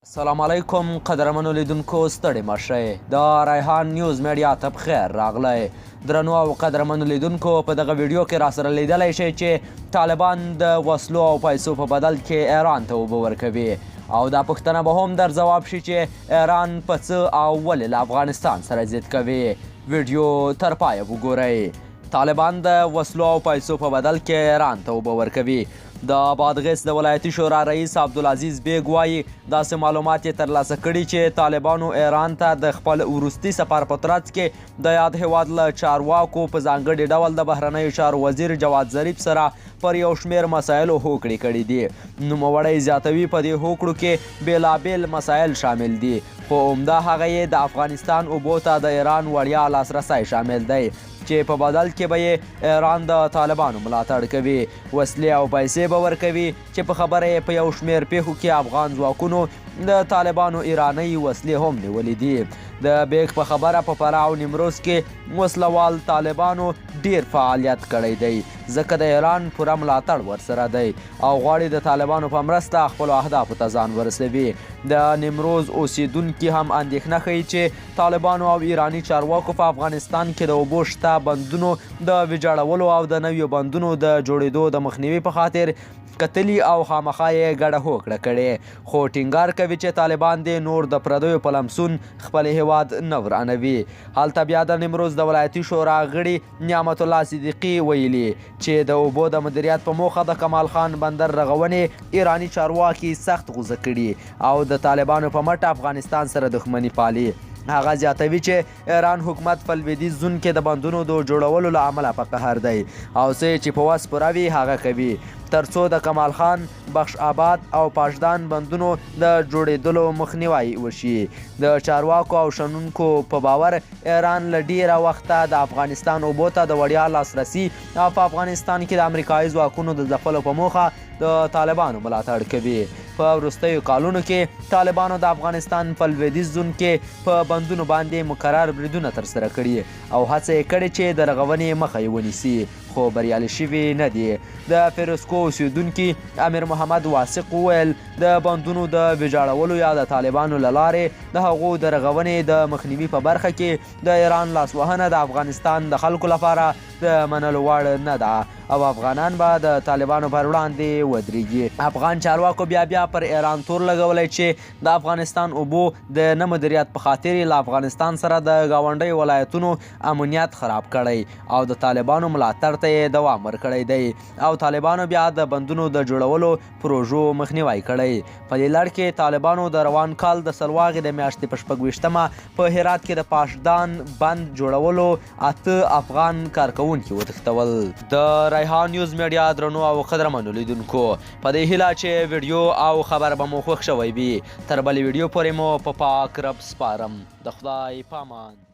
سلام علیکم قدرمنو لیدونکو ستړي مه شئ د ریحان نیوز میډیا ته بخیر راغلی درنو او قدرمنو لیدونکو په دغه ویډیو کې راسره لیدلی شئ چې طالبان د وسلو او پیسو په بدل کې ایران ته اوبه ورکوي او دا پوښتنه به هم در ځواب شي چې ایران په څه او ولې له افغانستان سره ضد کوي ویډیو تر پایه وګورئ طالبان د وسلو او پیسو په بدل کې ایران ته اوبه ورکوي د بادغیس د ولایتي شورا رئیس عبدالعزیز بیګ وایي داسې معلومات یې ترلاسه کړي چې طالبانو ایران ته د خپل وروستي سفر په ترڅ کې د یاد هیواد له چارواکو په ځانګړي ډول د بهرنیو چارو وزیر جواد ظریف سره پر یو شمېر مسایلو هوکړې کړي دي نوموړی زیاتوي په دې هوکړو کې بېلابېل مسایل شامل دي خو عمده هغه یې د افغانستان اوبو ته د ایران وړیا لاسرسی شامل دی چې په بدل کې به یې ایران د طالبانو ملاتړ کوي وسلې او پیسې به ورکوي چې په خبره یې په یو شمېر پیښو کې افغان ځواکونو د طالبانو ایرانۍ وسلې هم نیولې دي د بیګ په خبره په فراه او نیمروز کې وسلوال طالبانو ډیر فعالیت کړی دی ځکه د ایران پوره ملاتړ ورسره دی او غواړي د طالبانو په مرسته خپلو اهدافو ته ځان ورسوي د نیمروز اوسیدونکي هم اندېښنه ښیي چې طالبانو او ایراني چارواکو په افغانستان کې د اوبو شته بندونو د ویجاړولو او د نویو بندونو د جوړېدو د مخنیوي په خاطر کتلي او خامخا یې ګډه هوکړه کړې خو ټینګار کوي چې طالبان دې نور د پردیو په لمسون خپل هیواد نه ورانوي هلته بیا د نیمروز د ولایتي شورا غړي نعمت الله صدیقي ویلي چې د اوبو د مدیریت په موخه د کمال خان بندر رغونې ایراني چارواکي سخت غوسه کړي او د طالبانو په مټ افغانستان سره دښمني پالي هغه زیاتوي چې ایران حکومت په لویدیځ زون کې د بندونو د جوړولو له امله په قهر دی او څه چې په وس پوره وي هغه کوي ترڅو د کمال خان بخش آباد او پاشدان بندونو د جوړېدلو مخنیوی وشي د چارواکو او شنونکو په باور ایران له ډیره وخته د افغانستان اوبو ته د وړیا لاسرسي او په افغانستان کې د امریکایي ځواکونو د ځپلو په موخه د طالبانو ملاتړ کوي په وروستیو کالونو کې طالبانو د افغانستان په لویدیځ زون کې په بندونو باندې مکرر بریدونه ترسره کړي او هڅه یې کړې چې د رغونې مخه یې ونیسي خو بریالي شوي نه دي د فیروزکو اوسیدونکي امیر محمد واثق وویل د بندونو د ویجاړولو یا د طالبانو له لارې د هغو د رغونې د مخنیوي په برخه کې د ایران لاسوهنه د افغانستان د خلکو لپاره د منلو وړ نه ده او افغانان به د طالبانو پر وړاندې ودرېږي افغان چارواکو بیا پر ایران تور لګولی چې د افغانستان اوبو د نه مدیریت په خاطر له افغانستان سره د ګاونډیو ولایتونو امنیت خراب کړی او د طالبانو ملاتړ ته یې دوام ورکړی دی او طالبانو بیا د بندونو د جوړولو پروژو مخنیوی کړی په دې لړ کې طالبانو د روان کال د سلواغې د میاشتې په 26مه په هرات کې د پاشدان بند جوړولو 8 افغان کارکوونکي وتښتول د ریحان نیوز میډیا درنو او قدرمنو لیدونکو په دې هیله چې ویډیو او خبر به مو خوښ شوی وي تر بلې ویډیو پورې مو په پاک رب سپارم د خدای په امان